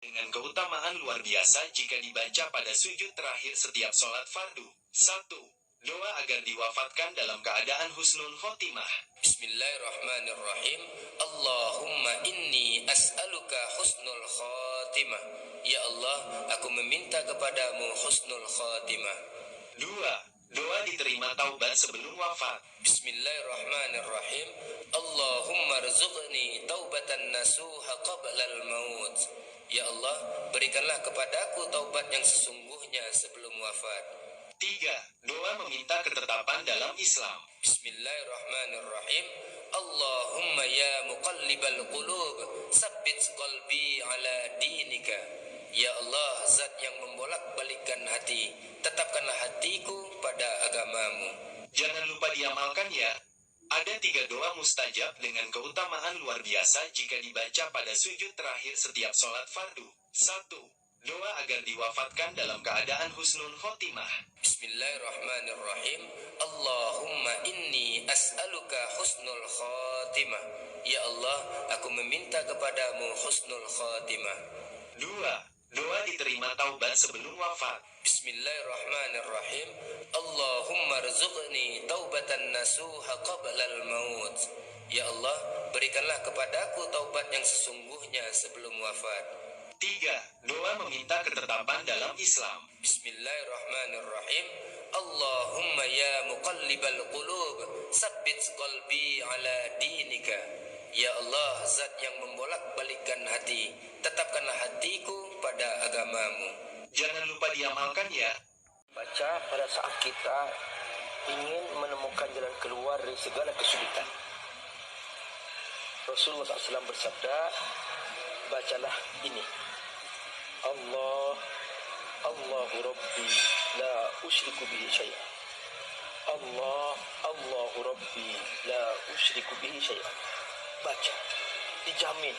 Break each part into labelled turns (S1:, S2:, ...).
S1: dengan keutamaan luar biasa jika dibaca pada sujud terakhir setiap sholat fardu. 1. Doa agar diwafatkan dalam keadaan husnul khotimah.
S2: Bismillahirrahmanirrahim. Allahumma inni as'aluka husnul khotimah. Ya Allah, aku meminta kepadamu husnul khotimah.
S1: 2. Doa diterima taubat sebelum wafat.
S2: Bismillahirrahmanirrahim. Allahumma rzuqni taubatan nasuha qablal maut. Ya Allah, berikanlah kepadaku taubat yang sesungguhnya sebelum wafat.
S1: 3. Doa meminta ketetapan dalam Islam.
S2: Bismillahirrahmanirrahim. Allahumma ya muqallibal qulub, tsabbit qalbi ala dinika. Ya Allah, zat yang membolak-balikkan hati, tetapkanlah hatiku pada agamamu. Jangan lupa diamalkan ya. Ada 3 doa mustajab dengan keutamaan luar biasa jika dibaca pada sujud terakhir setiap sholat fardu. 1. Doa agar diwafatkan dalam keadaan husnul khotimah. Bismillahirrahmanirrahim. Allahumma inni as'aluka husnul khotimah. Ya Allah, aku meminta kepadamu husnul khotimah.
S1: 2. Doa diterima taubat sebelum wafat.
S2: Bismillahirrahmanirrahim. Allahumma rzuqni taubatan nasuha qablal maut. Ya Allah, berikanlah kepadaku taubat yang sesungguhnya sebelum wafat.
S1: 3. Doa meminta ketetapan dalam Islam.
S2: Bismillahirrahmanirrahim. Allahumma ya muqallibal qulub, tsabbit qalbi ala dinika. Ya Allah, zat yang membolak-balikkan hati, tetapkanlah hatiku pada agamamu. Jangan lupa diamalkan ya.
S3: Baca pada saat kita ingin menemukan jalan keluar dari segala kesulitan. Rasulullah SAW bersabda, bacalah ini. Allahu Rabbi la usyriku bihi syai'an. Allahu Rabbi la usyriku bihi syai'an. Baca, dijamin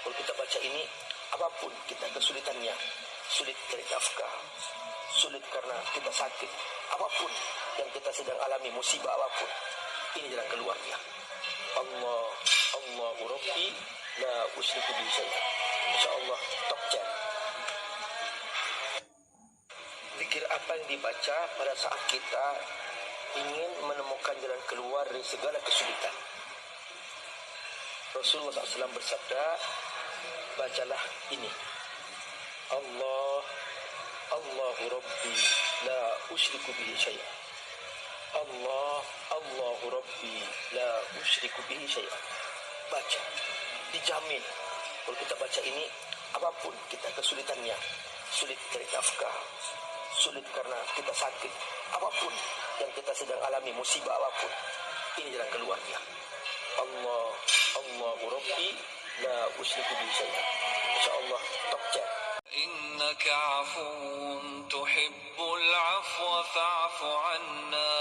S3: kalau kita baca ini, apapun kita kesulitannya, sulit cari nafkah, sulit karena kita sakit, apapun yang kita sedang alami, musibah apapun, ini jalan keluarnya. Allahu Rabbi la usyriku bihi syai'an. Insyaallah top 10. Zikir apa yang dibaca pada saat kita ingin menemukan jalan keluar dari segala kesulitan? Rasulullah SAW bersabda, bacalah ini. Allahu Rabbi la usyriku bihi syai'an. Allahu Rabbi la usyriku bihi syai'an. Baca, dijamin kalau kita baca ini, apapun kita kesulitannya, sulit cari nafkah, sulit karena kita sakit, apapun yang kita sedang alami, musibah apapun, ini jalan keluarnya. Allahu Rabbi la usyriku bihi syai'an. Insyaallah top 10.
S2: Innaka 'afuwun tuhibbul 'afwa fa'fu 'anna.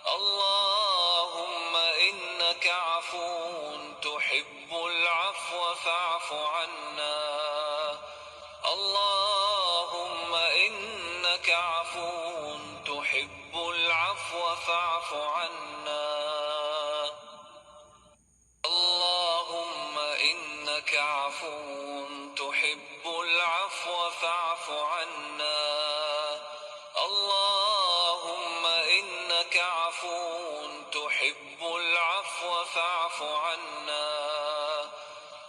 S2: Allahumma innaka 'afuwun tuhibbul 'afwa fa'fu 'anna. Allahumma innaka 'afuwun tuhibbul 'afwa fa'fu 'anna. إنك عفو تحب العفو فاعف عنا. اللهم إنك عفو تحب العفو فاعف عنا.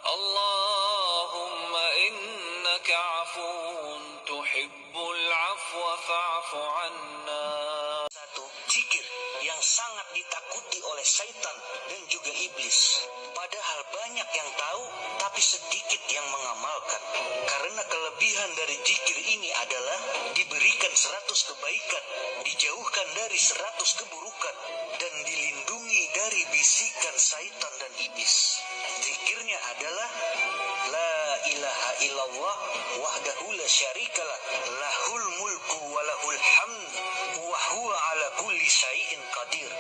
S2: اللهم إنك عفو تحب العفو فاعف عنا.
S3: Satu, zikir yang sangat ditakuti oleh syaitan dan juga iblis. Padahal banyak yang tahu, tapi sedikit yang mengamalkan. Karena kelebihan dari zikir ini adalah diberikan 100 kebaikan, dijauhkan dari 100 keburukan, dan dilindungi dari bisikan syaitan dan iblis. Zikirnya adalah La ilaha illallah wahdahu la syarikalah, lahul mulku wa lahul hamd wa huwa ala kulli syai'in qadir.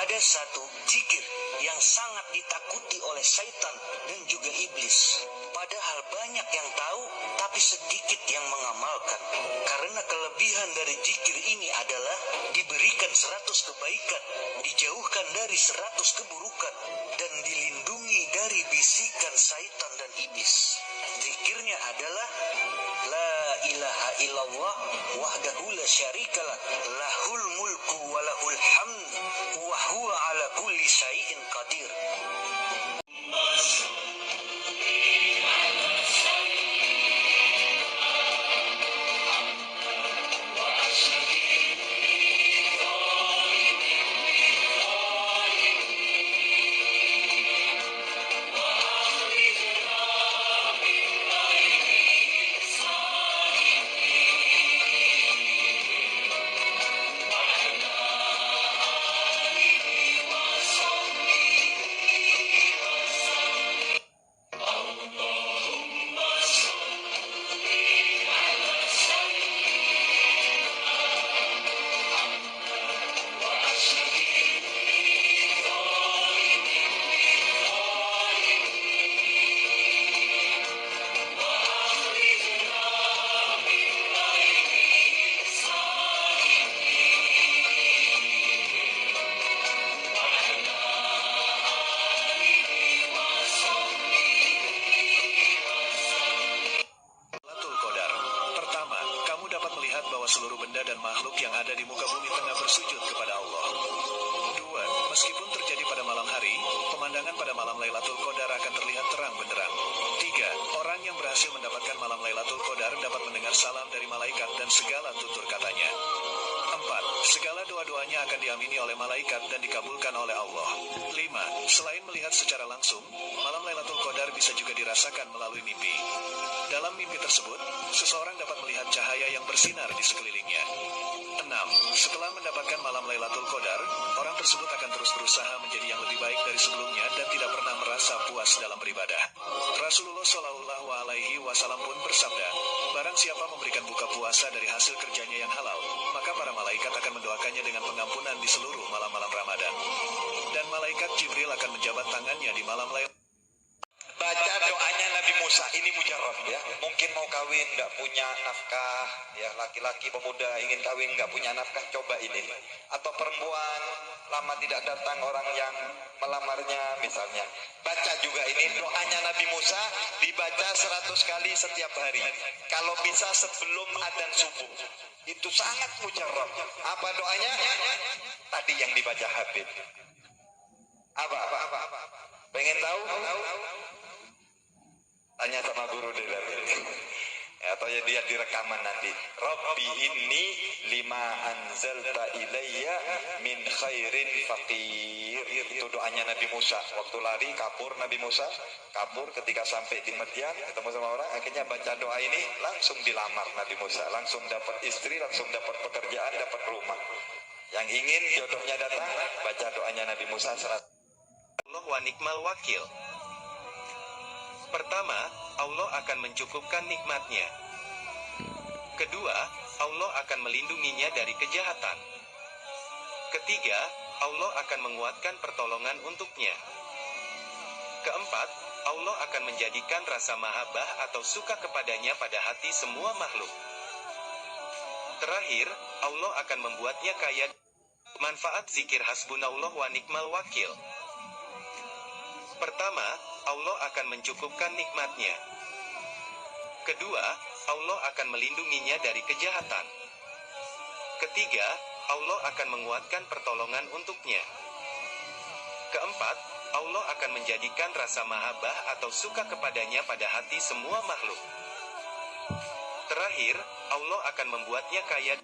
S3: Ada satu zikir yang sangat ditakuti oleh syaitan dan juga iblis. Padahal banyak yang tahu, tapi sedikit yang mengamalkan. Karena kelebihan dari zikir ini adalah diberikan 100 kebaikan, dijauhkan dari 100 keburukan, dan dilindungi dari bisikan syaitan dan iblis. Zikirnya adalah La ilaha illallah wahdahu la syarikalah lahul mulku wa lahul hamd wa huwa ala kulli syai'in qadir.
S4: Seluruh benda dan makhluk yang ada di muka bumi tengah bersujud kepada Allah. 2. Meskipun terjadi pada malam hari, pemandangan pada malam Lailatul Qadar akan terlihat terang benderang. 3. Orang yang berhasil mendapatkan malam Lailatul Qadar dapat mendengar salam dari malaikat dan segala tutur katanya. 4. Segala doa-doanya akan diamini oleh malaikat dan dikabulkan oleh Allah. 5. Selain melihat secara langsung, malam Lailatul Qadar bisa juga dirasakan melalui mimpi. Dalam mimpi tersebut, seseorang dapat melihat cahaya yang bersinar di sekelilingnya. 6. Setelah mendapatkan malam Lailatul Qadar, orang tersebut akan terus berusaha menjadi yang lebih baik dari sebelumnya dan tidak pernah merasa puas dalam beribadah. Rasulullah Shallallahu Alaihi Wasallam pun bersabda, barang siapa memberikan buka puasa dari hasil kerjanya yang halal, maka para malaikat akan mendoakannya dengan pengampunan di seluruh malam-malam Ramadan. Dan malaikat Jibril akan menjabat tangannya di malam Lailatul.
S5: Baca doanya Nabi Musa, ini mujarab ya. Mungkin mau kawin nggak punya nafkah, ya laki-laki pemuda ingin kawin nggak punya nafkah, coba ini. Atau perempuan lama tidak datang orang yang melamarnya misalnya. Baca juga ini doanya Nabi Musa, dibaca 100 kali setiap hari. Kalau bisa sebelum adzan subuh. Itu sangat mujarab. Apa doanya? Tadi yang dibaca Habib. Apa? Pengen tahu? Tanya sama guru di dalam atau ya dia di rekaman nanti. Rabbi inni lima anzalta ilayya min khairin faqir. Itu doanya Nabi Musa. Waktu lari kabur Nabi Musa, kabur ketika sampai di Madian ketemu sama orang, akhirnya baca doa ini langsung dilamar Nabi Musa, langsung dapat istri, langsung dapat pekerjaan, dapat rumah. Yang ingin jodohnya datang, baca doanya Nabi Musa.
S1: Allah wa nikmal wakil. Pertama, Allah akan mencukupkan nikmatnya. Kedua, Allah akan melindunginya dari kejahatan. Ketiga, Allah akan menguatkan pertolongan untuknya. Keempat, Allah akan menjadikan rasa mahabbah atau suka kepadanya pada hati semua makhluk. Terakhir, Allah akan membuatnya kaya. Manfaat zikir hasbunallah wa nikmal wakil. Pertama, Allah akan mencukupkan nikmatnya. Kedua, Allah akan melindunginya dari kejahatan. Ketiga, Allah akan menguatkan pertolongan untuknya. Keempat, Allah akan menjadikan rasa mahabbah atau suka kepadanya pada hati semua makhluk. Terakhir, Allah akan membuatnya kaya.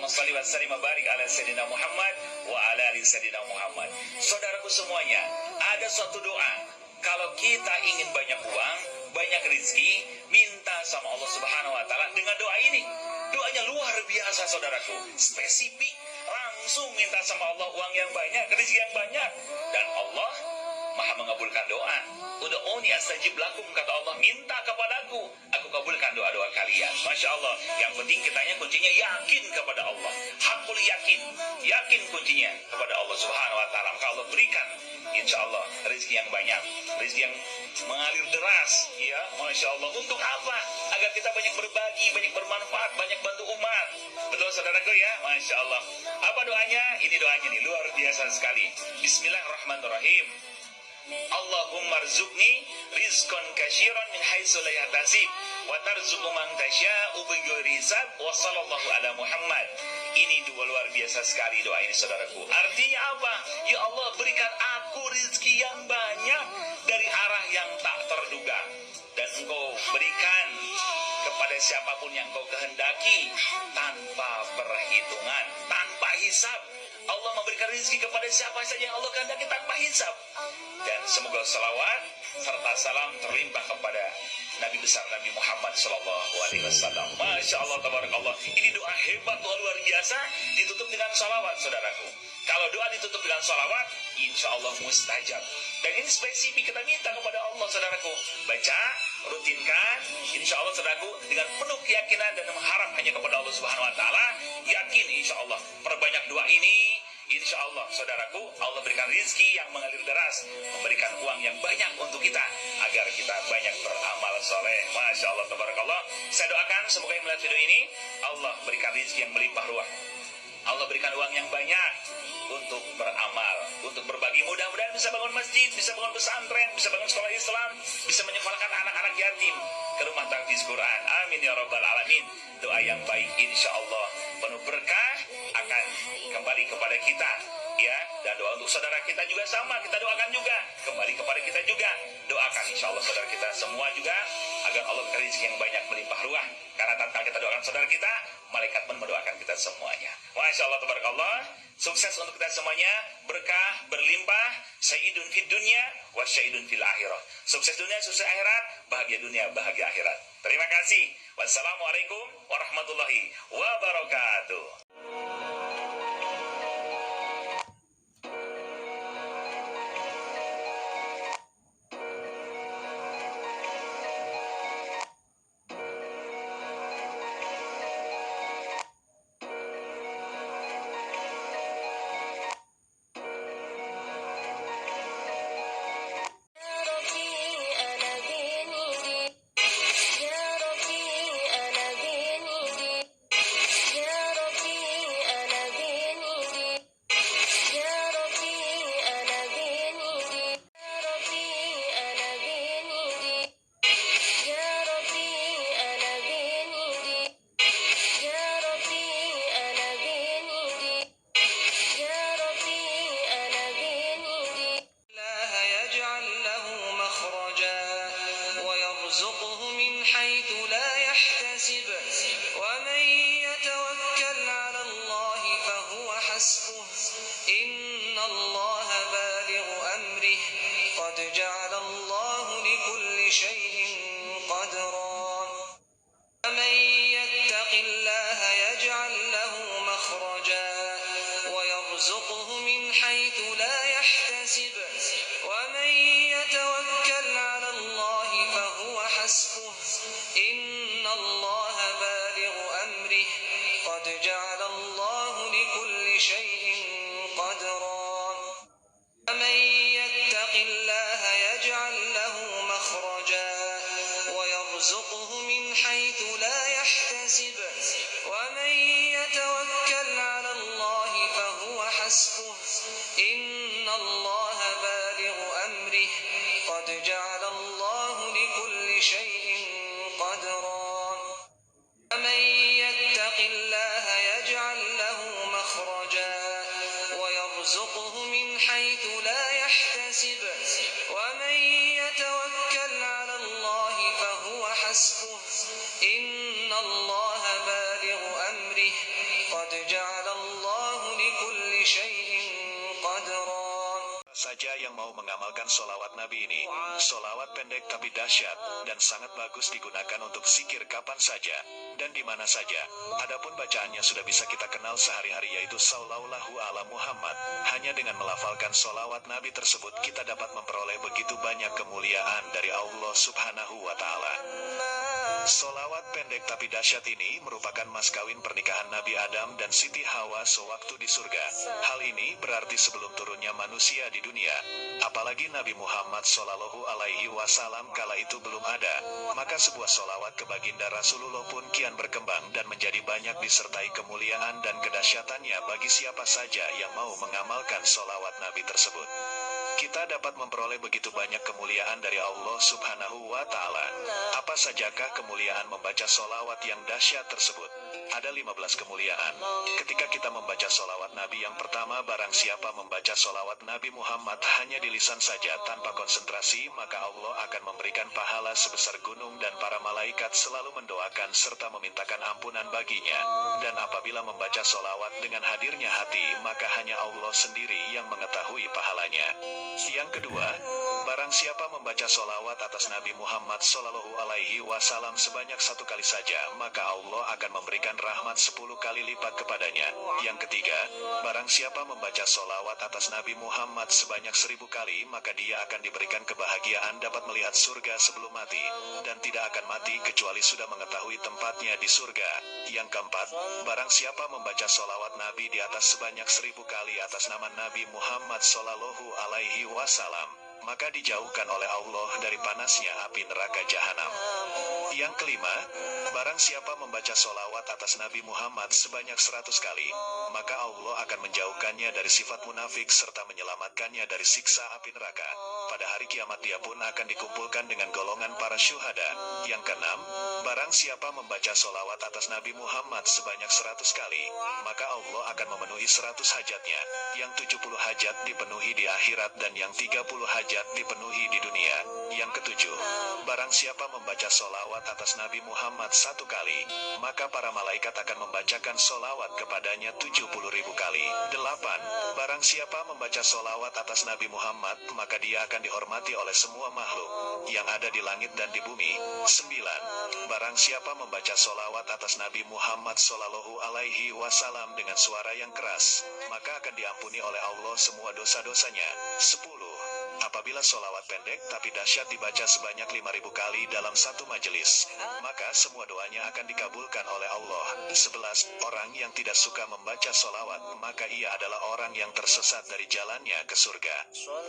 S6: Shalli wa sallim wa barik ala Sayyidina Muhammad wa ala ali Sayyidina Muhammad. Saudaraku semuanya, ada suatu doa. Kalau kita ingin banyak uang, banyak rezeki, minta sama Allah Subhanahu wa taala dengan doa ini. Doanya luas. biasa saudaraku, spesifik, langsung minta sama Allah uang yang banyak, rezeki yang banyak, dan Allah Maha mengabulkan doa. Ud'uni astajib lakum, kata Allah, minta kepadaku, aku kabulkan doa-doa kalian. Masya Allah. Yang penting kitanya kuncinya yakin kepada Allah. Hakul yakin, yakin kuncinya kepada Allah Subhanahu Wa Taala. Maka Allah berikan, insya Allah, rezeki yang banyak, rezeki yang mengalir deras, ya, Masya Allah. Untuk apa? Agar kita banyak berbagi, banyak bermanfaat, banyak bantu umat. Betul saudaraku ya, Masya Allah. Apa doanya? Ini doanya nih, luar biasa sekali. Bismillahirrahmanirrahim. Allahumma rzuqni rizqan katsiran min haitsu la yahtasib wa tarzuqu man tasya'u bighairi hisab wa sallallahu ala Muhammad. Ini dua luar biasa sekali doa ini saudaraku. Artinya apa? Ya Allah, berikan aku rezeki yang banyak dari arah yang tak terduga, dan Engkau berikan kepada siapapun yang Kau kehendaki tanpa perhitungan, tanpa hisab. Allah memberikan rezeki kepada siapa saja yang Allah kehendaki tanpa hisab. Dan semoga salawat serta salam terlimpah kepada Nabi besar Nabi Muhammad SAW. Masya Allah, tabarakallah. Ini doa hebat, doa luar biasa, ditutup dengan salawat, saudaraku. Kalau doa ditutup dengan salawat, insya Allah mustajab. Dan ini spesifik kita minta kepada Allah, saudaraku. Baca, rutinkan, insya Allah, saudaraku, dengan penuh keyakinan dan mengharap hanya kepada Allah Subhanahu Wa Taala. Yakin, insya Allah, perbanyak doa ini. Insya Allah, saudaraku, Allah berikan rezeki yang mengalir deras, memberikan uang yang banyak untuk kita, agar kita banyak beramal soleh. Masya Allah, tabarakallah. Saya doakan semoga yang melihat video ini, Allah berikan rezeki yang melimpah ruah, Allah berikan uang yang banyak untuk beramal, untuk berbagi. Mudah-mudahan bisa bangun masjid, bisa bangun pesantren, bisa bangun sekolah Islam, bisa menyekolahkan anak-anak yatim ke rumah tahfiz Quran. Amin ya rabbal alamin. Doa yang baik insya Allah penuh berkah akan kembali kepada kita, ya. Dan doa untuk saudara kita juga sama, kita doakan juga kembali kepada kita juga. Doakan insya Allah saudara kita semua juga agar Allah berikan rezeki yang banyak melimpah ruah. Karena tanpa kita doakan saudara kita, malaikat pun mendoakan kita semuanya. Masya Allah, tabarakallah. Sukses untuk kita semuanya, berkah, berlimpah, sayyidun fid dunya, wa syaidun fil akhirah. Sukses dunia, sukses akhirat, bahagia dunia, bahagia akhirat. Terima kasih. Wassalamualaikum warahmatullahi wabarakatuh.
S4: saja yang mau mengamalkan solawat Nabi ini. Solawat pendek tapi dahsyat, dan sangat bagus digunakan untuk zikir kapan saja, dan di mana saja. Adapun bacaannya sudah bisa kita kenal sehari-hari, yaitu Sallallahu ala Muhammad. Hanya dengan melafalkan solawat Nabi tersebut, kita dapat memperoleh begitu banyak kemuliaan dari Allah Subhanahu wa Ta'ala. Solawat pendek tapi dahsyat ini merupakan mas kawin pernikahan Nabi Adam dan Siti Hawa sewaktu di surga. Hal ini berarti sebelum turunnya manusia di dunia, apalagi Nabi Muhammad Shallallahu Alaihi Wasallam kala itu belum ada, maka sebuah solawat ke baginda Rasulullah pun kian berkembang dan menjadi banyak disertai kemuliaan dan kedahsyatannya bagi siapa saja yang mau mengamalkan solawat Nabi tersebut. Kita dapat memperoleh begitu banyak kemuliaan dari Allah Subhanahu wa Ta'ala. Apa sajakah kemuliaan membaca solawat yang dahsyat tersebut? Ada 15 kemuliaan. Ketika kita membaca solawat Nabi, yang pertama, barang siapa membaca solawat Nabi Muhammad hanya di lisan saja tanpa konsentrasi, maka Allah akan memberikan pahala sebesar gunung dan para malaikat selalu mendoakan serta memintakan ampunan baginya. Dan apabila membaca solawat dengan hadirnya hati, maka hanya Allah sendiri yang mengetahui pahalanya. Yang kedua, barang siapa membaca solawat atas Nabi Muhammad Sallallahu Alaihi Wasallam sebanyak 1 kali saja, maka Allah akan memberikan rahmat 10 kali lipat kepadanya. Yang ketiga, barang siapa membaca solawat atas Nabi Muhammad sebanyak 1000 kali, maka dia akan diberikan kebahagiaan dapat melihat surga sebelum mati, dan tidak akan mati kecuali sudah mengetahui tempatnya di surga. Yang keempat, barang siapa membaca solawat Nabi di atas sebanyak 1000 kali atas nama Nabi Muhammad Sallallahu Alaihi Wasallam, maka dijauhkan oleh Allah dari panasnya api neraka jahanam. Yang kelima, barang siapa membaca solawat atas Nabi Muhammad sebanyak 100 kali, maka Allah akan menjauhkannya dari sifat munafik serta menyelamatkannya dari siksa api neraka. Pada hari kiamat dia pun akan dikumpulkan dengan golongan para syuhada. Yang keenam, barang siapa membaca solawat atas Nabi Muhammad sebanyak 100 kali, maka Allah akan memenuhi 100 hajatnya. Yang 70 hajat dipenuhi di akhirat dan yang 30 hajat dipenuhi di dunia. Yang ketujuh, barang siapa membaca solawat atas Nabi Muhammad 1 kali, maka para malaikat akan membacakan solawat kepadanya 70.000 kali. 8. Barang siapa membaca solawat atas Nabi Muhammad, maka dia akan dihormati oleh semua makhluk yang ada di langit dan di bumi. 9. Barang siapa membaca solawat atas Nabi Muhammad Sallallahu Alaihi Wasallam dengan suara yang keras, maka akan diampuni oleh Allah semua dosa-dosanya. 10. Apabila solawat pendek tapi dahsyat dibaca sebanyak 5.000 kali dalam satu majelis, maka semua doanya akan dikabulkan oleh Allah. 11. Orang yang tidak suka membaca solawat, maka ia adalah orang yang tersesat dari jalannya ke surga.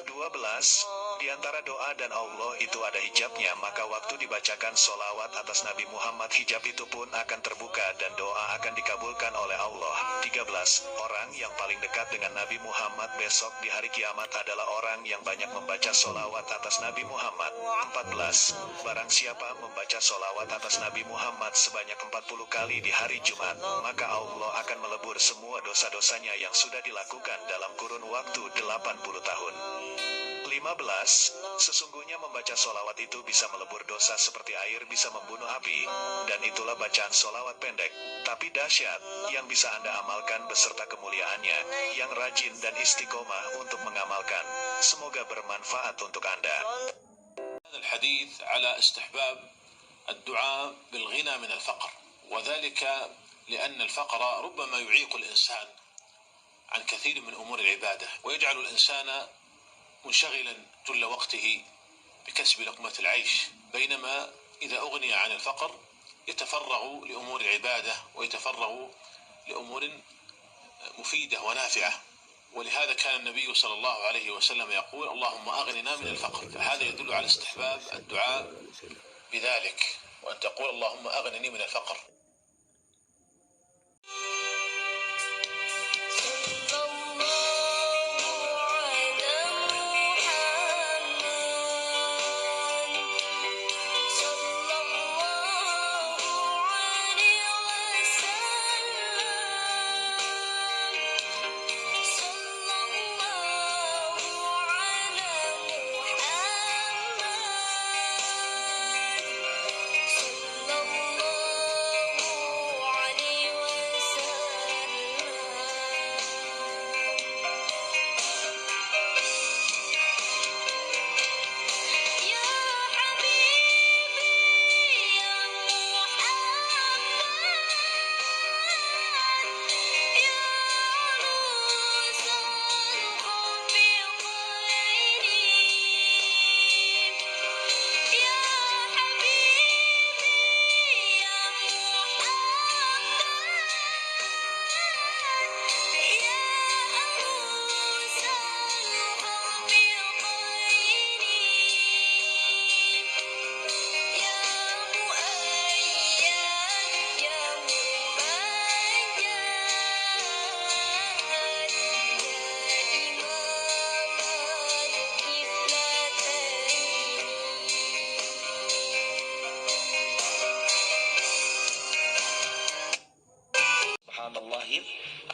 S4: 12. Di antara doa dan Allah itu ada hijabnya, maka waktu dibacakan solawat atas Nabi Muhammad, hijab itu pun akan terbuka dan doa akan dikabulkan oleh Allah. 13. Orang yang paling dekat dengan Nabi Muhammad besok di hari kiamat adalah orang yang banyak membaca solawat atas Nabi Muhammad. 14. Barang siapa membaca solawat atas Nabi Muhammad sebanyak 40 kali di hari Jumat, maka Allah akan melebur semua dosa-dosanya yang sudah dilakukan dalam kurun waktu 80 tahun. 15. Sesungguhnya membaca solawat itu bisa melebur dosa seperti air bisa membunuh api, dan itulah bacaan solawat pendek tapi dahsyat yang bisa Anda amalkan beserta kemuliaannya, yang rajin dan istiqomah untuk mengamalkan. Semoga bermanfaat untuk Anda.
S7: الحديث على استحباب الدعاء بالغنى من الفقر، وذلك لأن الفقر ربما يعيق الإنسان عن كثير من أمور العبادة، ويجعل الإنسان منشغلا جل وقته بكسب لقمة العيش، بينما إذا أغني عن الفقر يتفرغ لأمور العبادة ويتفرغ لأمور مفيدة ونافعة. ولهذا كان النبي صلى الله عليه وسلم يقول: اللهم أغننا من الفقر. فهذا يدل على استحباب الدعاء بذلك، وأن تقول اللهم أغنني من الفقر.
S3: subhanallahil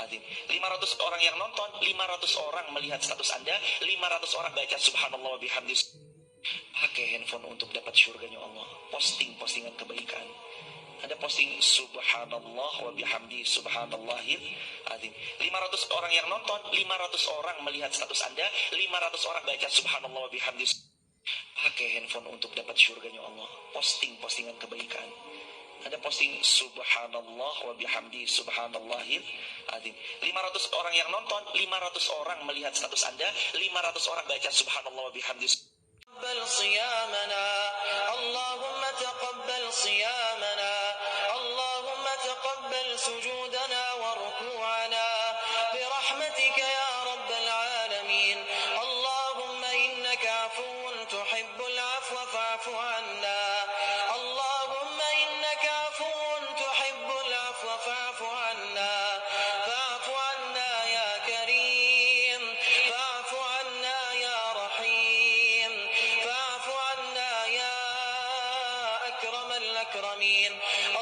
S3: azim. 500 orang yang nonton, 500 orang melihat status Anda, 500 orang baca subhanallah wa bihamdi. Pakai handphone untuk dapat syurganya Allah. Postingan kebaikan. Ada posting subhanallah wa bihamdi subhanallahil azim. 500 orang yang nonton, 500 orang melihat status Anda, 500 orang baca subhanallah wa bihamdi. Pakai handphone untuk dapat syurganya Allah. Postingan kebaikan. Ada posting subhanallah wa bihamdi subhanallahil azim. 500 orang yang nonton, 500 orang melihat status Anda, 500 orang baca subhanallah wa bihamdi. تقبل صيامنا اللهم تقبل صيامنا اللهم تقبل سجودنا وركوعنا برحمتك يا رب العالمين اللهم إنك عفو تحب العفو فاعف عنا اللهم إنك عفو تحب العفو فاعف عنا فاعف عنا يا كريم فاعف عنا يا رحيم فاعف عنا يا أكرم الأكرمين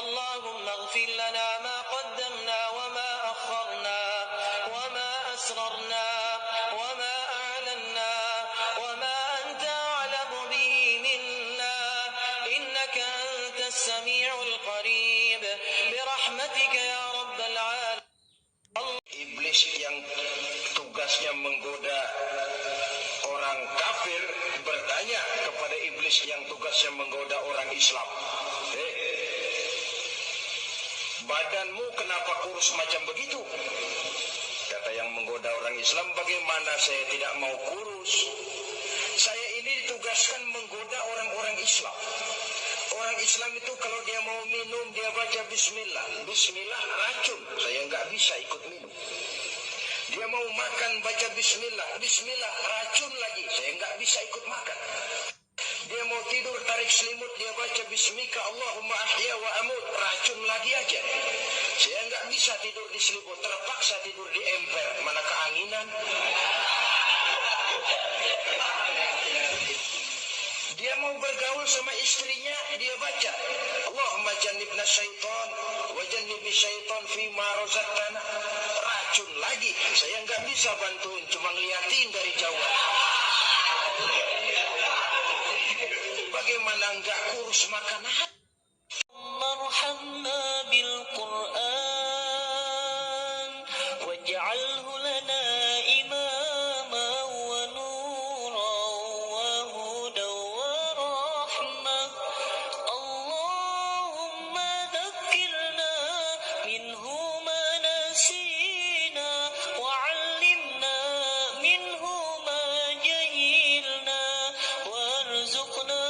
S3: اللهم اغفر لنا ما قدمنا وما أخرنا وما أسررنا وما أعلنا وما أنت أعلم به منا إنك أنت السميع القريب برحمتك يا رب العالمين. Iblis yang tugasnya menggoda orang kafir bertanya kepada iblis yang tugasnya menggoda orang Islam. Badanmu kenapa kurus macam begitu? Kata yang menggoda orang Islam, bagaimana saya tidak mau kurus? Saya ini ditugaskan menggoda orang-orang Islam. Orang Islam itu kalau dia mau minum, dia baca bismillah. Bismillah racun, saya nggak bisa ikut minum. Dia mau makan, baca bismillah. Bismillah racun lagi, saya nggak bisa ikut makan. Dia mau tidur, tarik selimut, dia baca bismika Allahumma ahya wa amut, racun lagi aja. Saya nggak bisa tidur di selimut, terpaksa tidur di emper, mana keanginan. Dia mau bergaul sama istrinya, dia baca Allahumma jannibna syaitan wa jannibi syaitan fima razaqtana, racun lagi. Saya nggak bisa bantuin, cuma ngeliatin dari jauh. Bagaimana nggak kurus makan? Marhamna bil Quran waj'alhu lana imama wa nura wa huda wa rahmah Allahumma dhakkirna minhu ma nasina wa 'allimna minhu ma jahilna warzuqna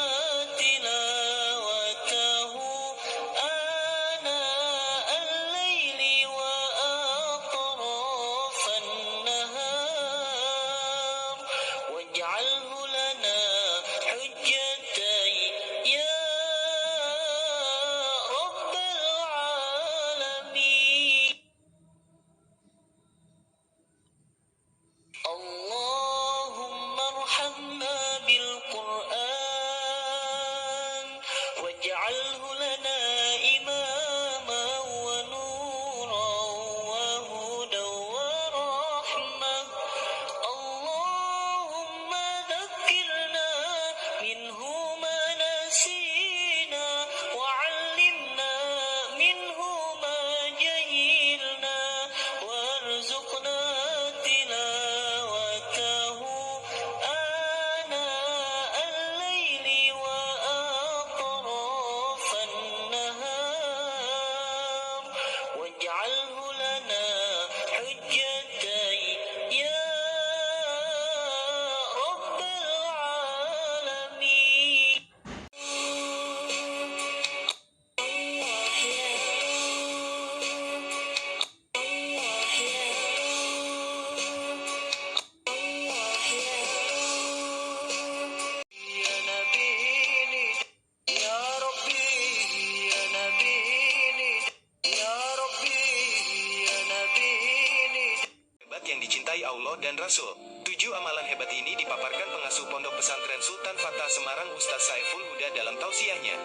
S3: Allah dan Rasul. 7 amalan hebat ini dipaparkan pengasuh Pondok Pesantren Sultan Fatah Semarang Ustaz Saiful Huda dalam tausiahnya.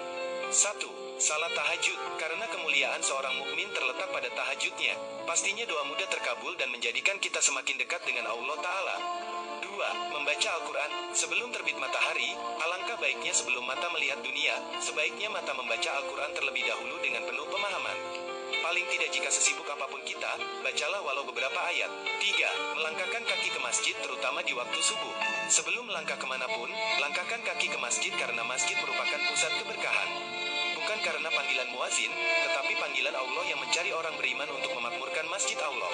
S3: 1.
S1: Salat tahajud, karena kemuliaan seorang mukmin terletak pada tahajudnya. Pastinya doa mudah terkabul dan menjadikan kita semakin dekat dengan Allah Ta'ala. 2. Membaca Al-Quran. Sebelum terbit matahari, alangkah baiknya sebelum mata melihat dunia, sebaiknya mata membaca Al-Quran terlebih dahulu dengan penuh pemahaman. Paling tidak jika sesibuk apapun kita, bacalah walau beberapa ayat. 3. Melangkahkan kaki ke masjid terutama di waktu subuh. Sebelum melangkah kemanapun, langkahkan kaki ke masjid karena masjid merupakan pusat keberkahan. Bukan karena panggilan muazin, tetapi panggilan Allah yang mencari orang beriman untuk memakmurkan masjid Allah.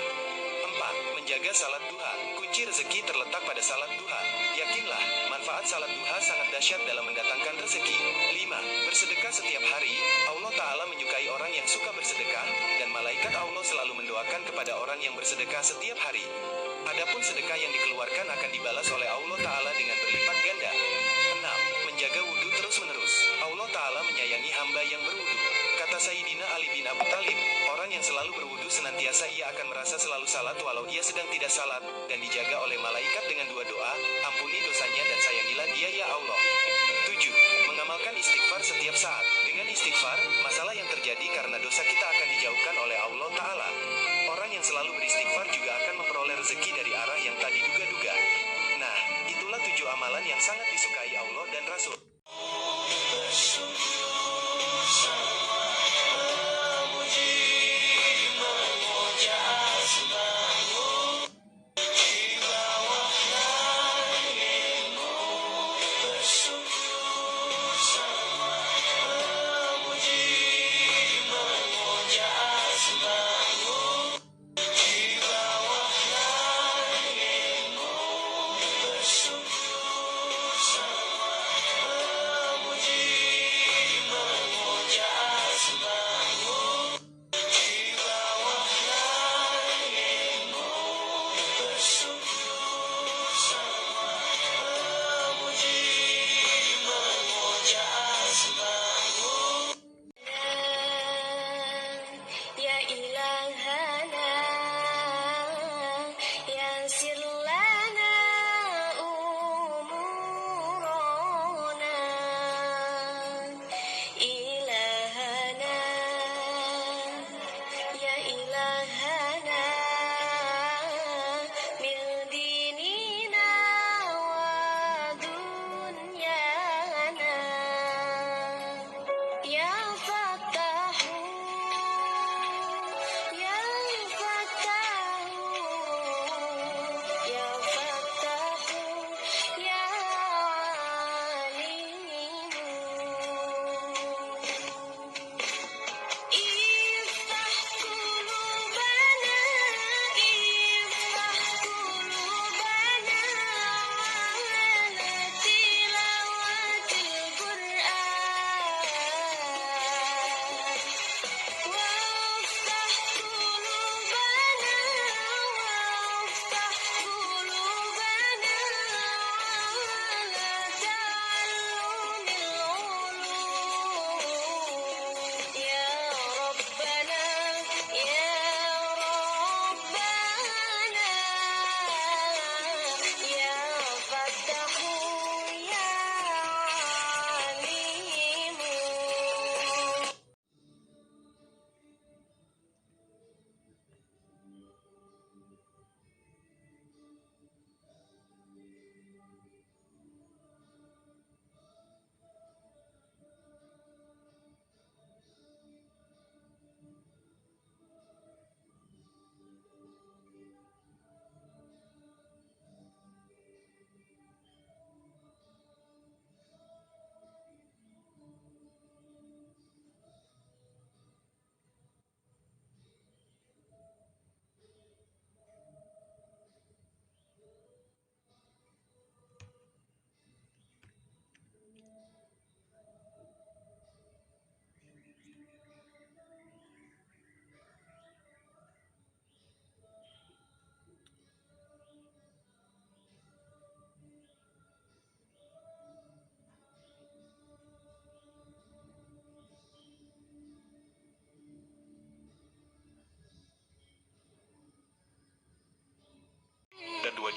S1: 4. Menjaga salat duha. Kunci rezeki terletak pada salat duha. Yakinlah, manfaat salat duha sangat dahsyat dalam mendatangkan rezeki. 5. Bersedekah setiap hari. Allah Ta'ala menyukai orang yang suka bersedekah, dan malaikat Allah selalu mendoakan kepada orang yang bersedekah setiap hari. Adapun sedekah yang dikeluarkan akan dibalas oleh Allah Ta'ala dengan berlipat ganda. 6. Menjaga wudhu terus-menerus. Allah Ta'ala menyayangi hamba yang berwudhu. Kata Sayyidina Ali bin Abu Talib, orang yang selalu berwudhu senantiasa ia akan merasa selalu salat walau ia sedang tidak salat, dan dijaga oleh malaikat dengan dua doa, ampuni dosanya dan sayangilah dia ya Allah. 7. Mengamalkan istighfar setiap saat. Dengan istighfar, masalah yang terjadi karena dosa kita akan dijauhkan oleh Allah Ta'ala. Orang yang selalu beristighfar juga akan memperoleh rezeki dari arah yang tak diduga-duga. Nah, itulah 7 amalan yang sangat disukai Allah dan Rasul.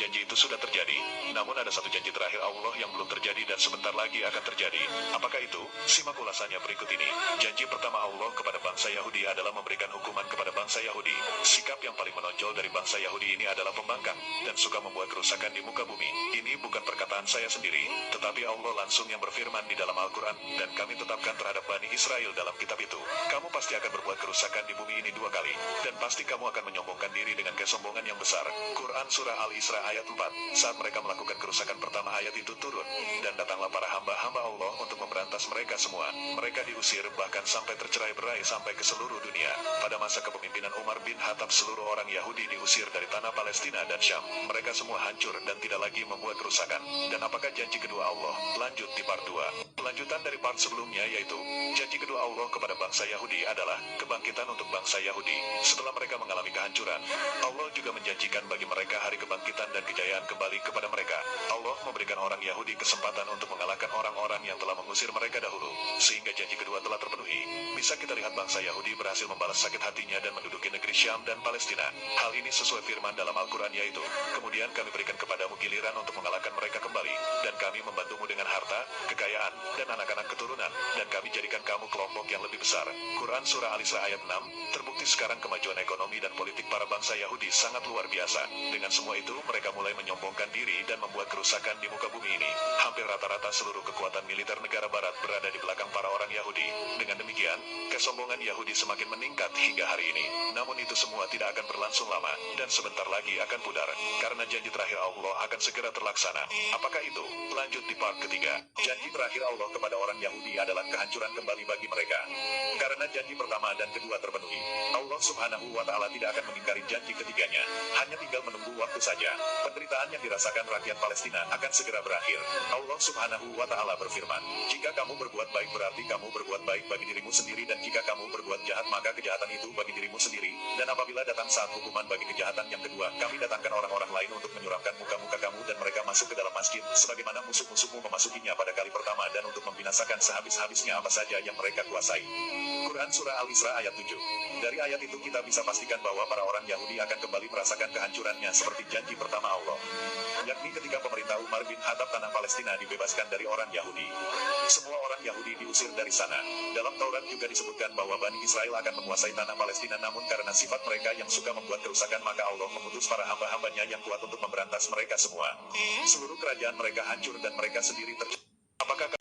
S4: janji itu sudah terjadi. Namun ada satu janji terakhir Allah yang belum terjadi dan sebentar lagi akan terjadi. Apakah itu? Simak ulasannya berikut ini. Janji pertama Allah kepada bangsa Yahudi adalah memberikan hukuman kepada bangsa Yahudi. Sikap yang paling menonjol dari bangsa Yahudi ini adalah pembangkang dan suka membuat kerusakan di muka bumi. Ini bukan perkataan saya sendiri, tetapi Allah langsung yang berfirman di dalam Al-Quran, dan kami tetapkan terhadap Bani Israel dalam kitab itu. Kamu pasti akan berbuat kerusakan di bumi ini 2 kali, dan pasti kamu akan menyombongkan diri dengan kesombongan yang besar. Quran Surah Al-Isra ayat 4. Saat mereka melakukan kerusakan pertama ayat itu turun, dan datanglah para hamba-hamba Allah untuk memberantas mereka semua. Mereka diusir bahkan sampai tercerai-berai sampai ke seluruh dunia. Pada masa kepemimpinan Umar bin Khattab, seluruh orang Yahudi diusir dari tanah Palestina dan Syam. Mereka semua hancur dan tidak lagi membuat kerusakan. Dan apakah janji kedua Allah? Lanjut di part 2. Pelanjutan dari part sebelumnya, yaitu janji kedua Allah kepada bangsa Yahudi adalah kebangkitan untuk bangsa Yahudi. Setelah mereka mengalami kehancuran, Allah juga menjanjikan bagi mereka hari kebangkitan dan kejayaan kembali kepada mereka. Allah memberikan orang Yahudi kesempatan untuk mengalahkan orang-orang yang telah mengusir mereka dahulu, sehingga janji kedua telah terpenuhi. Bisa kita lihat bangsa Yahudi berhasil membalas sakit hatinya dan menduduki negeri Syam dan Palestina. Hal ini sesuai firman dalam Al-Quran, yaitu, kemudian kami berikan kepadamu giliran untuk mengalahkan mereka kembali, dan kami membantumu dengan harta, kekayaan, dan anak-anak keturunan, dan kami jadikan kamu kelompok yang lebih besar. Quran Surah Al-Isra ayat 6. Terbukti sekarang kemajuan ekonomi dan politik para bangsa Yahudi sangat luar biasa. Dengan semua itu, mereka mulai menyombongkan diri dan membuat kerusakan di muka bumi ini. Hampir rata-rata seluruh kekuatan militer negara barat berada di belakang para orang Yahudi. Dengan demikian, kesombongan Yahudi semakin meningkat hingga hari ini. Namun itu semua tidak akan berlangsung lama, dan sebentar lagi akan pudar, karena janji terakhir Allah akan segera terlaksana. Apakah itu? Lanjut di part ketiga. Janji terakhir Allah kepada orang Yahudi adalah kehancuran kembali bagi mereka. Karena janji pertama dan kedua terpenuhi, Allah Subhanahu wa Ta'ala tidak akan mengingkari janji ketiganya. Hanya tinggal menunggu waktu saja. Penderitaan yang dirasakan rakyat Palestina akan segera berakhir. Allah Subhanahu wa Ta'ala berfirman, jika kamu berbuat baik berarti kamu berbuat baik bagi dirimu sendiri, dan jika kamu berbuat jahat maka kejahatan itu bagi dirimu sendiri. Dan apabila datang saat hukuman bagi kejahatan yang kedua, kami datangkan orang-orang lain untuk menyuramkan muka-muka kamu, dan mereka masuk ke dalam masjid, sebagaimana musuh-musuhmu memasukinya pada kali pertama, dan untuk membinasakan sehabis-habisnya apa saja yang mereka kuasai. Quran Surah Al-Isra ayat 7. Dari ayat itu kita bisa pastikan bahwa para orang Yahudi akan kembali merasakan kehancurannya seperti janji pertama Allah, yakni ketika pemerintah Umar bin Khattab tanah Palestina dibebaskan dari orang Yahudi. Semua orang Yahudi diusir dari sana. Dalam Taurat juga disebutkan bahwa Bani Israel akan menguasai tanah Palestina, namun karena sifat mereka yang suka membuat kerusakan, maka Allah mengutus para hamba-hambanya yang kuat untuk memberantas mereka semua. Seluruh kerajaan mereka hancur dan mereka sendiri terjebak. Apakah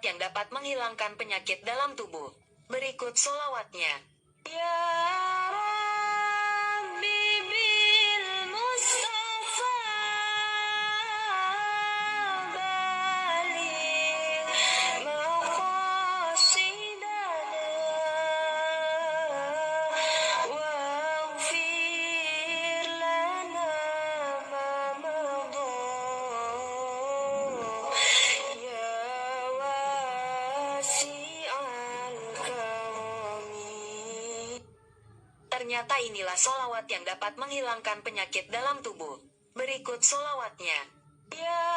S8: yang dapat menghilangkan penyakit dalam tubuh. Berikut solawatnya. Ya Rabbi bil Mustafa baligh maqasidana waghfir lana ma madha. Ternyata inilah solawat yang dapat menghilangkan penyakit dalam tubuh. Berikut solawatnya. Ya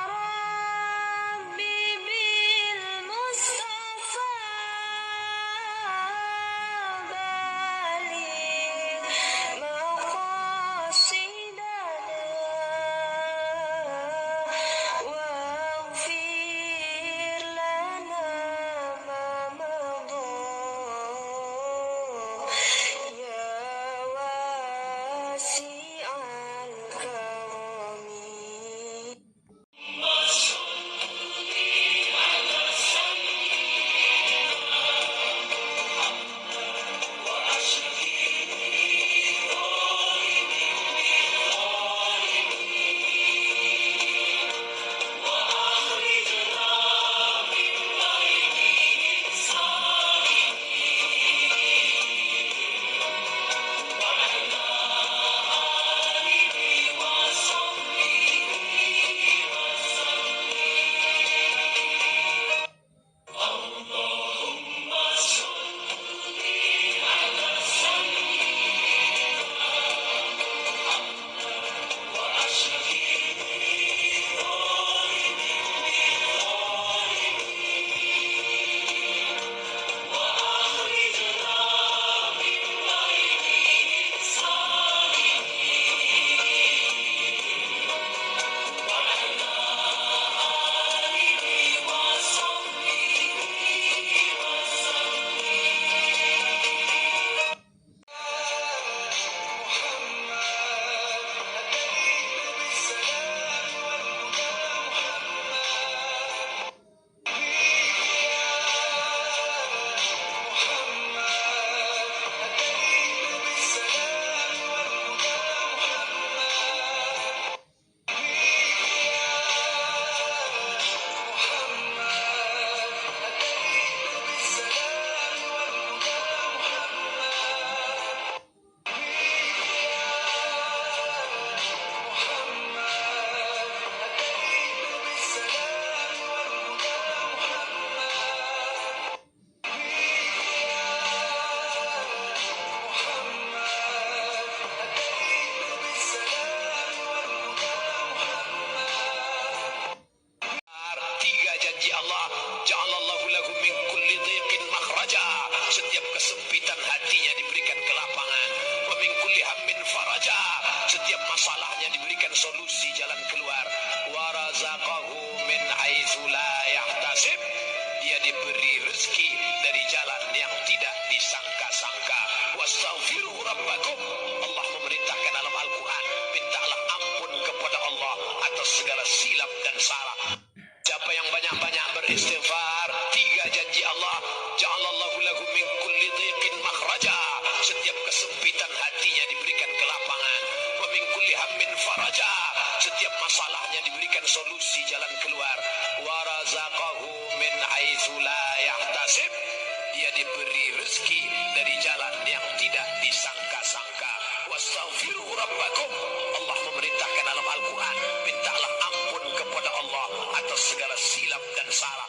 S8: Rabbi bil Mustafa baligh maqasidana waghfir lana ma madha.
S2: masalahnya diberikan solusi jalan keluar. Wa razaqahu min haitsu la yahtasib. Dia diberi rezeki dari jalan yang tidak disangka-sangka. Wastaghfiru rabbakum. Allah memerintahkan dalam Al-Quran, mintalah ampun kepada Allah atas segala silap dan salah. Siapa yang banyak-banyak beristighfar, 3 janji Allah, ja'alallahu lahu min kulli dhiqin makhraja. Setiap kesempitan hatinya diberikan kelapangan. Wa min kulli hammin faraja. Setiap masalahnya diberikan solusi jalan keluar. Wa razaqahu min haitsu la yahtasib. Dia diberi rezeki dari jalan yang tidak disangka-sangka. Wastaghfiru rabbakum. Allah memerintahkan dalam Al-Quran, mintalah ampun kepada Allah atas segala silap dan salah.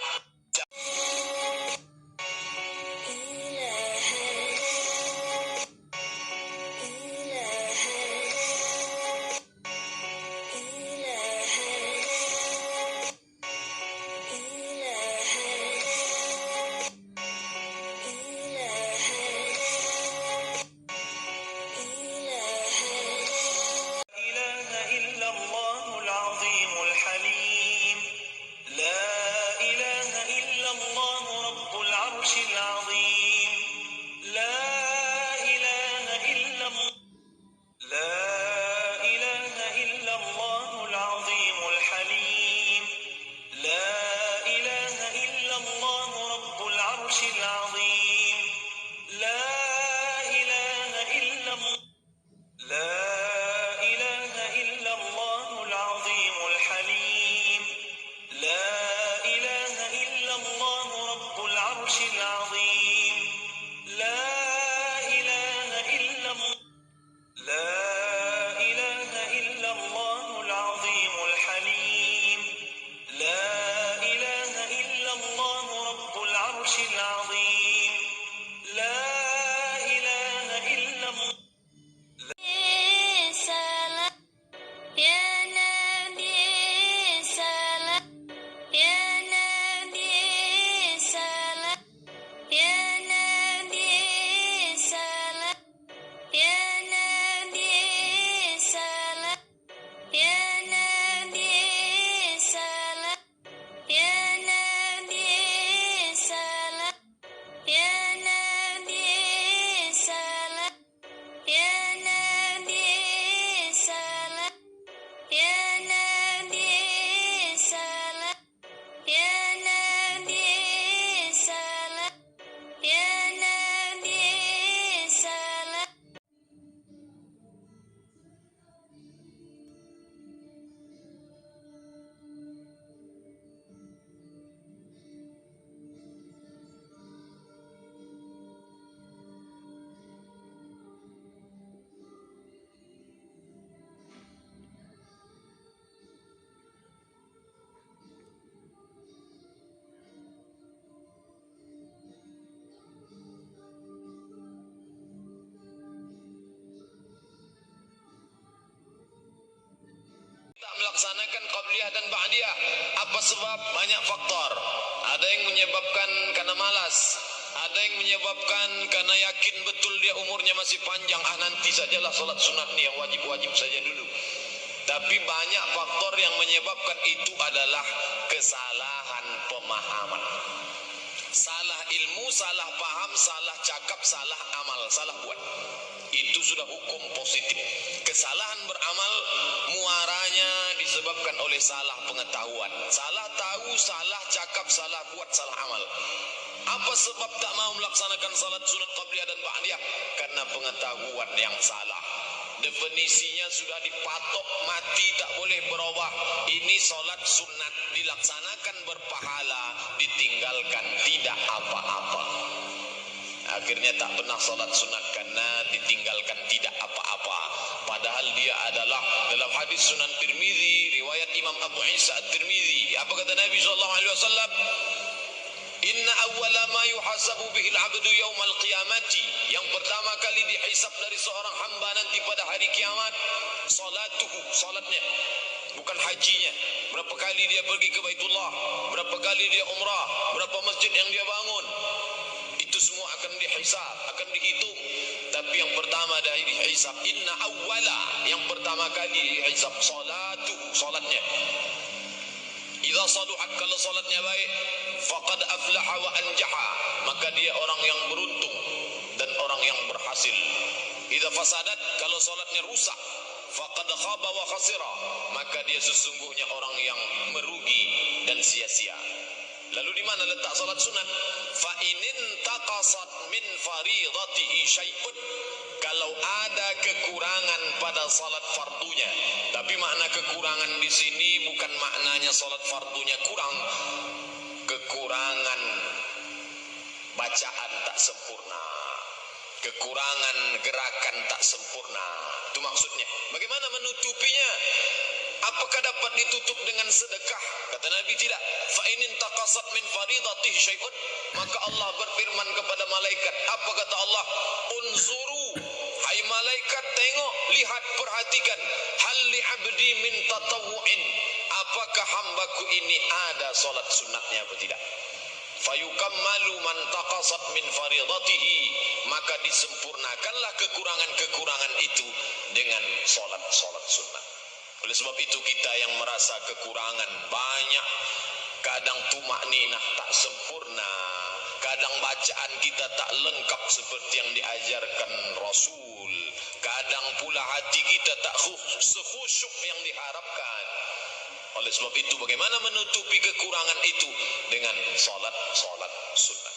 S2: Melaksanakan qabliyah dan ba'diyah. Apa sebab? Banyak faktor. Ada yang menyebabkan karena malas, ada yang menyebabkan karena yakin betul dia umurnya masih panjang, nanti sajalah salat sunat nih yang wajib-wajib saja dulu. Tapi banyak faktor yang menyebabkan itu adalah kesalahan pemahaman. Salah ilmu, salah paham, salah cakap, salah amal, salah buat. Itu sudah hukum positif. Kesalahan beramal muaranya disebabkan oleh salah pengetahuan. Salah tahu, salah cakap, salah buat, salah amal. Apa sebab tak mau melaksanakan salat sunat qabliyah dan ba'diyah? Karena pengetahuan yang salah. Definisinya sudah dipatok mati, tak boleh berubah. Ini salat sunat, dilaksanakan berpahala, ditinggalkan tidak apa-apa. Akhirnya tak pernah salat sunat karena ditinggalkan tidak apa-apa. Padahal dia adalah dalam hadis Sunan Tirmizi, riwayat Imam Abu Isa At-Tirmizi. Apa kata Nabi SAW? Inna awwala ma yuhasabu bihil abdu yawmal qiyamati. Yang pertama kali dihisab dari seorang hamba nanti pada hari kiamat, salatuhu, salatnya, bukan hajinya. Berapa kali dia pergi ke Baitullah, berapa kali dia umrah, berapa masjid yang dia bangun. Itu semua akan
S9: akan dihisab, akan dihitung. Tapi yang pertama dari dihisab, inna awwala, yang pertama kali dihisab salatnya. Idza saluhat, kalau salatnya baik, faqad aflaha wa anjaha, maka dia orang yang beruntung dan orang yang berhasil. Idza fasadat, kalau salatnya rusak, faqad khaba wa khasira, maka dia sesungguhnya orang yang merugi dan sia-sia. Lalu di mana letak salat sunat? Fa inin taqasat min faridatihi syai'un, kalau ada kekurangan pada salat fardunya. Tapi makna kekurangan di sini bukan maknanya salat fardunya kurang, kekurangan bacaan tak sempurna, kekurangan gerakan tak sempurna. Itu maksudnya. Bagaimana menutupinya? Apakah dapat ditutup dengan sedekah? Kata Nabi tidak. Fa inin taqasat min faridatihi syai'un, maka Allah berfirman kepada malaikat. Apa kata Allah? Unzuru, hai malaikat, tengok, lihat, perhatikan. Hal li abdi min tatawu'in, apakah hambaku ini ada salat sunatnya atau tidak? Fayukammalu man taqasat min faridatihi, maka disempurnakanlah kekurangan-kekurangan itu dengan salat sunat. Oleh sebab itu kita yang merasa kekurangan banyak, kadang tumakninah tak sempurna, kadang bacaan kita tak lengkap seperti yang diajarkan Rasul, kadang pula hati kita tak sekhusyuk yang diharapkan. Oleh sebab itu bagaimana menutupi kekurangan itu? Dengan salat sunnah.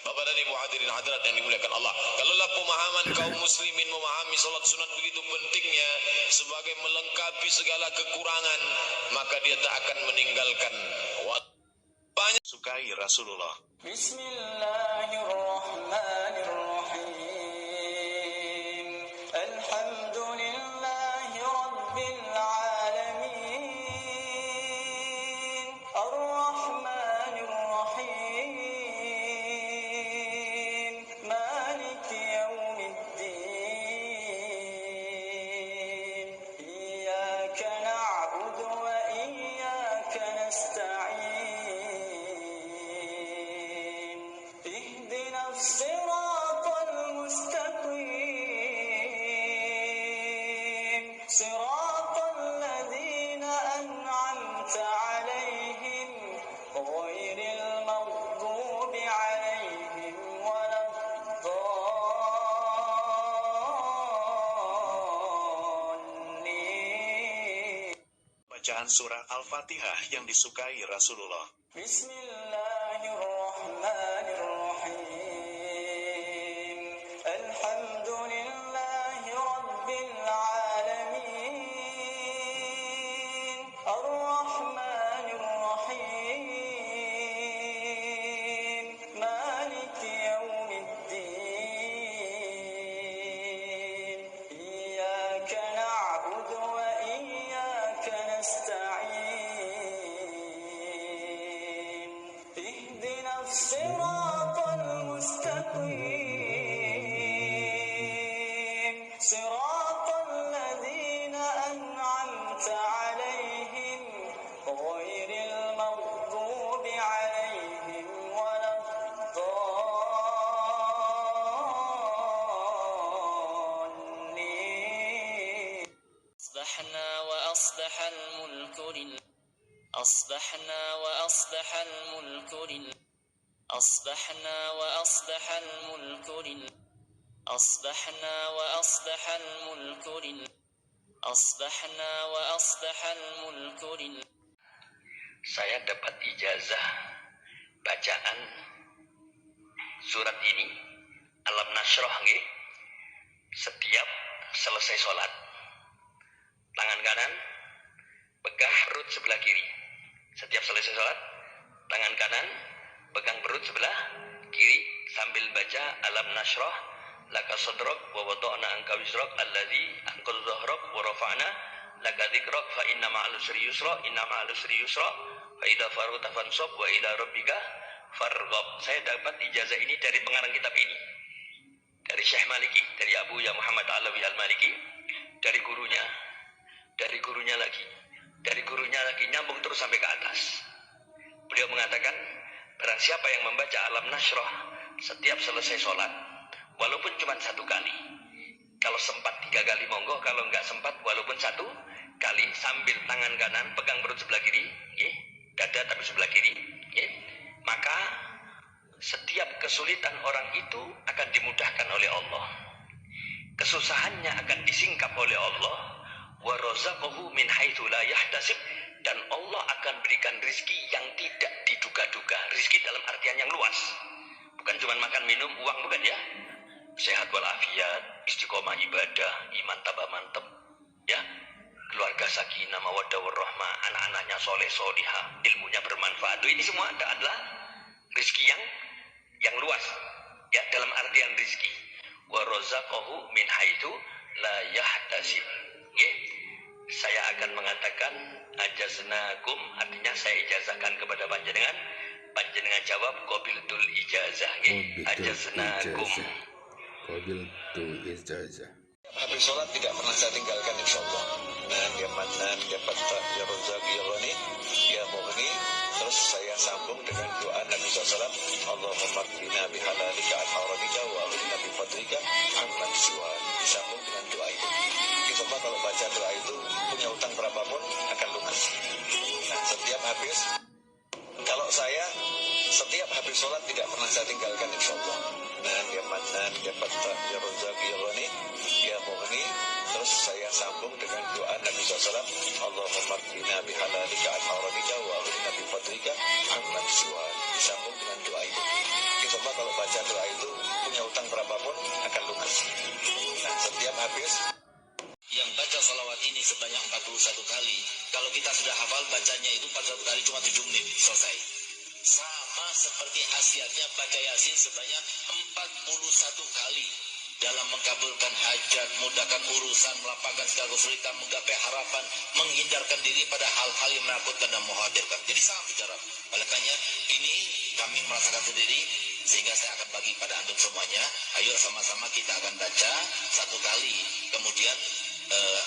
S9: Bapak dan Ibu hadirin hadirat yang dimuliakan Allah, kalaulah pemahaman kaum muslimin memahami salat sunat begitu pentingnya sebagai melengkapi segala kekurangan, maka dia tak akan meninggalkan banyak
S4: Sukai Rasulullah.
S10: Bismillahirrahmanirrahim. Alhamdulillahi rabbil alamin. Ar-Rahmanir Rahim. Maliki yaumiddin. Iyyaka na'budu wa iyyaka nasta'in. Ihdinas siratal mustaqim. Siratal ladzina an'amta 'alaihim ghairil maghdubi 'alaihim waladdallin.
S4: Bacaan surah Al-Fatihah yang disukai Rasulullah.
S10: Bismillahirrahmanirrahim. Alhamdulillahi rabbil alamin. Ar-Rahmanir Rahim. Maliki yaumiddin. Iyyaka na'budu wa iyyaka nasta'in. Ihdinas siratal mustaqim. Siratal ladzina an'amta 'alaihim ghairil maghdubi 'alaihim waladdallin. أصبحنا وأصبح الملك لله. أصبحنا وأصبح الملك لله. أصبحنا وأصبح الملك لله. أصبحنا وأصبح الملك لله. أصبحنا وأصبح الملك لله.
S3: Saya dapat ijazah bacaan surat ini, Alam Nashrah nggih, setiap selesai sholat. Tangan kanan pegang perut sebelah kiri. Setiap selesai sholat, tangan kanan pegang perut sebelah kiri sambil baca Alam Nashrah laka sadrak wa wada'na anka wizrak alladzi anqadha dhahrak wa rafa'na laka dzikrak fa inna ma'al usri yusra inna ma'al usri yusra fa idza faragta fansab wa ila rabbika farghab. Saya dapat ijazah ini dari pengarang kitab ini, dari Syekh Maliki, dari Abu Ya Muhammad Alawi Al-Maliki, dari gurunya lagi, nyambung terus sampai ke atas. Beliau mengatakan, barang siapa yang membaca Alam Nashrah
S11: setiap selesai sholat, walaupun cuma 1 kali. Kalau sempat 3 kali monggo, kalau nggak sempat walaupun 1 kali, sambil tangan kanan pegang perut sebelah kiri, dada tapi sebelah kiri, maka setiap kesulitan orang itu akan dimudahkan oleh Allah. Kesusahannya akan disingkap oleh Allah. Wa razaqahu min haitsu la yahtasib, dan Allah akan berikan rizki yang tidak diduga-duga. Rizki dalam artian yang luas, bukan cuma makan minum uang, bukan ya. Sehat walafiat, istiqomah ibadah, iman tambah mantep, ya, keluarga sakinah mawaddah warahmah, anak-anaknya soleh solihah, ilmunya bermanfaat. Ini semua adalah rizki yang luas, ya, dalam artian rizki. Wa razaqahu min haitsu la yahtasib. Saya akan mengatakan ajaznakum, artinya saya ijazahkan kepada panjenengan. Panjenengan jawab qabiltul ijazah, ajaznakum.
S12: Qabiltul ijazah.
S5: Habis sholat tidak pernah saya tinggalkan, insyaallah. Nah, ya Manan, ya Fattah, ya Razzaq, ya Ghani, ya Mughni. Terus saya sambung dengan doa Nabi SAW. Allahumma qina bihalalika an haramika wa aghnina bi fadlika amman siwak. Disambung dengan doa itu. Coba kalau baca doa itu, punya utang berapapun akan lunas. Nah, setiap habis, kalau saya setiap habis sholat tidak pernah saya tinggalkan, insyaallah. Nah, ya Manan, ya Fattah, ya Razzaq, ya Ghani, ya Mughni. Terus saya sambung dengan doa Nabi SAW. Allahumma qina bihalalika an haramika wa aghnina bi fadlika amman siwak. Disambung dengan doa itu. Coba kalau baca doa itu, punya utang berapapun akan lunas. Nah, setiap habis
S9: yang baca salawat ini sebanyak 41 kali. Kalau kita sudah hafal, bacanya itu 41 kali cuma 7 menit, selesai. Sama seperti khasiatnya baca Yasin sebanyak 41 kali. Dalam mengabulkan hajat, mudahkan urusan, melapangkan segala kesulitan, menggapai harapan, menghindarkan diri pada hal-hal yang menakutkan dan mengkhawatirkan. Jadi sangat bicara. Oleh karena ini kami merasakan sendiri, sehingga saya akan bagi pada antum semuanya. Ayo sama-sama kita akan baca 1 kali. Kemudian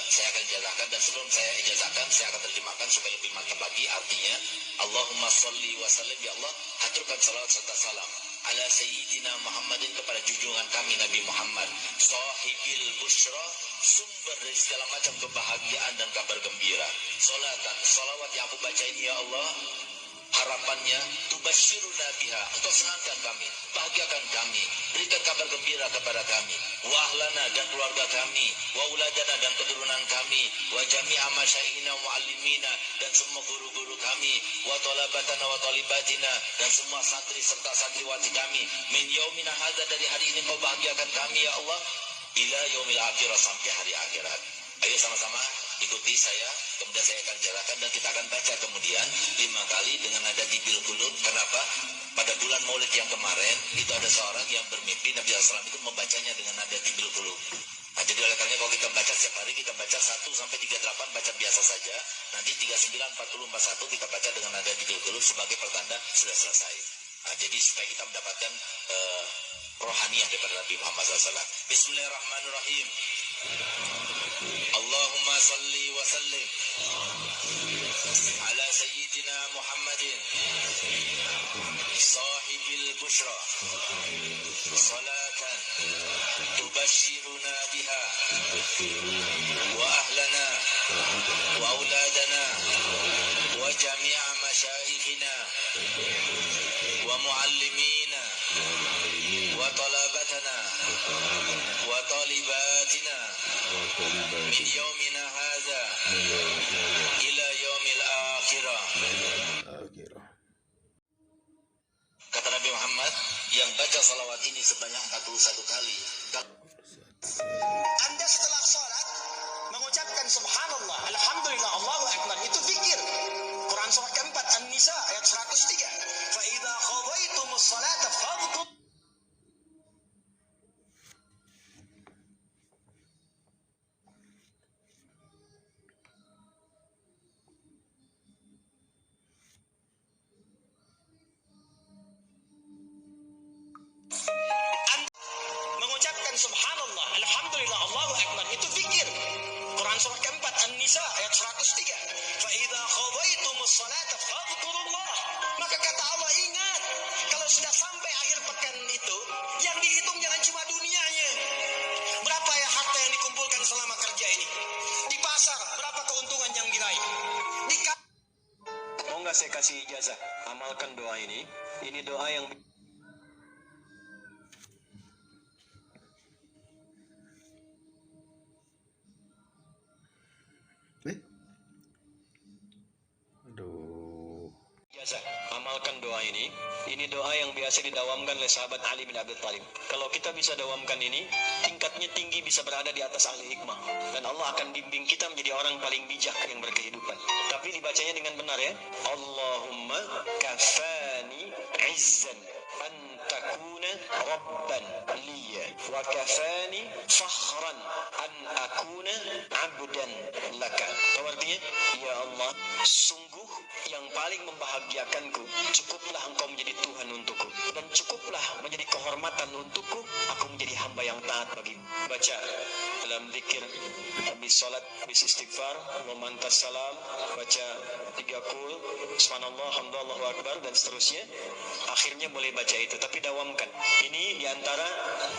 S9: saya akan ijazahkan, dan sebelum saya ijazahkan saya akan terjemahkan supaya lebih mantap lagi. Artinya, Allahumma sholli wa sallim, ya Allah, haturkan salawat serta salam ala sayyidina Muhammadin, kepada junjungan kami Nabi Muhammad, sahibil busyra, sumber dari segala macam kebahagiaan dan kabar gembira. Salawat yang aku baca ini, ya Allah, harapannya tubasyiruna biha, engkau senangkan kami, bahagiakan kami, berikan kabar gembira kepada kami, wa ahlana, dan keluarga kami, wa uladana, dan keturunan kami, wa jami'a masyaihina wa muallimina, dan semua guru-guru kami, wa talabatana wa talibatina, dan semua santri serta santriwati kami, min yaumina hadza, dari hari ini kau bahagiakan kami, ya Allah, ila yaumil akhirah, sampai hari akhirat. Ayo sama-sama ikuti saya, kemudian saya akan jelaskan, dan kita akan baca kemudian 5 kali dengan nada tibil qulub. Kenapa? Pada bulan Maulid yang kemarin itu ada seorang yang bermimpi Nabi SAW itu membacanya dengan nada tibil qulub. Nah, jadi oleh karena kalau kita baca setiap hari, kita baca 1 sampai 38 baca biasa saja. Nanti 39, 40, 41 kita baca dengan nada tibil qulub sebagai pertanda sudah selesai. Nah, jadi supaya kita mendapatkan rohaniah daripada Nabi Muhammad SAW. Bismillahirrahmanirrahim. Allahumma salli wa sallim ala sayyidina Muhammadin sahibil bushra salatan tubashiruna biha wa ahlana wa auladana wa jami'a masyayikhina wa muallimina wa talabatana wa talibatina min yaumina hadza ila yaumil akhirah. Kata Nabi Muhammad, yang baca salawat ini sebanyak 41 kali.
S3: Anda setelah sholat mengucapkan subhanallah, alhamdulillah, Allahu akbar, itu zikir. Quran surah keempat An-Nisa ayat 103. Fa idza qadaytumus salata fadhkur. Mengucapkan subhanallah, alhamdulillah, Allahu akbar, itu zikir. Quran surah keempat An-Nisa ayat 103. Fa idza qadaytumus salata fadhkurullah. Maka kata Allah, ingat, kalau sudah sampai akhir pekan itu,
S13: nggak saya kasih ijazah? Amalkan doa ini. Ini doa yang amalkan doa ini. Ini doa yang biasa didawamkan oleh sahabat Ali bin Abi Thalib. Kalau kita bisa dawamkan ini, tingkatnya tinggi, bisa berada di atas ahli hikmah. Dan Allah akan bimbing kita menjadi orang paling bijak yang berkehidupan. Tapi dibacanya dengan benar ya. Allahumma kafani izzan an takuna rabban liya wa kafani fakhran an akuna abdan laka. Artinya, ya Allah, sungguh yang paling membahagiakanku, cukuplah engkau menjadi Tuhan untukku, dan cukuplah menjadi kehormatan untukku, aku menjadi hamba yang taat bagimu. Baca dalam zikir, habis salat, habis istighfar, memantas salam, baca 3 qul, subhanallah, hamdallah, Allahu akbar, dan seterusnya. Akhirnya boleh baca itu, tapi dawamkan. Ini diantara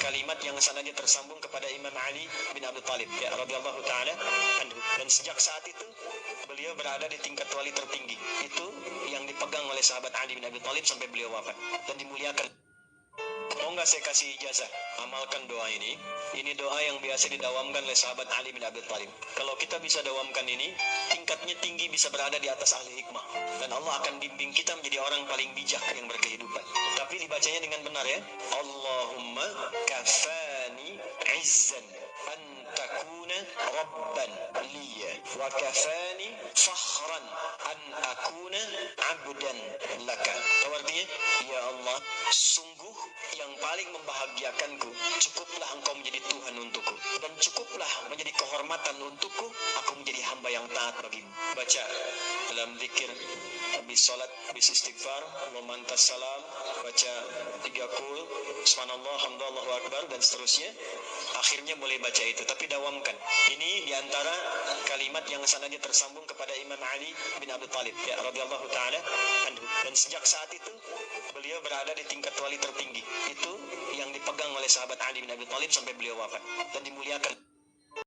S13: kalimat yang sanadnya tersambung kepada Imam Ali bin Abi Thalib, ya, radhiyallahu taala anhu. Dan sejak saat itu beliau berada di tingkat wali tertinggi. Itu yang dipegang oleh sahabat Ali bin Abi Thalib sampai beliau wafat dan dimuliakan. Mau nggak saya kasih ijazah? Amalkan doa ini. Ini doa yang biasa didawamkan oleh sahabat Ali bin Abi Thalib. Kalau kita bisa dawamkan ini, tingkatnya tinggi, bisa berada di atas ahli hikmah. Dan Allah akan bimbing kita menjadi orang paling bijak yang berkehidupan. Tapi dibacanya dengan benar ya. Allahumma kafani izzan an takuna rabban liya wa kafani fakhran an akuna abdan laka. Artinya, ya Allah, sungguh yang paling membahagiakanku, cukuplah engkau menjadi Tuhan untukku, dan cukuplah menjadi kehormatan untukku, aku menjadi hamba yang taat bagimu. Baca dalam zikir, habis salat, habis istighfar, memantas salam, baca 3 qul, subhanallah, hamdallah, Allahu akbar, dan seterusnya. Akhirnya boleh baca itu, tapi dawamkan. Ini diantara kalimat yang sanadnya tersambung kepada Imam Ali bin Abi Thalib, ya, radhiyallahu taala anhu. Dan sejak saat itu beliau berada di tingkat wali tertinggi. Itu yang dipegang oleh sahabat Ali bin Abi Thalib sampai beliau wafat dan dimuliakan.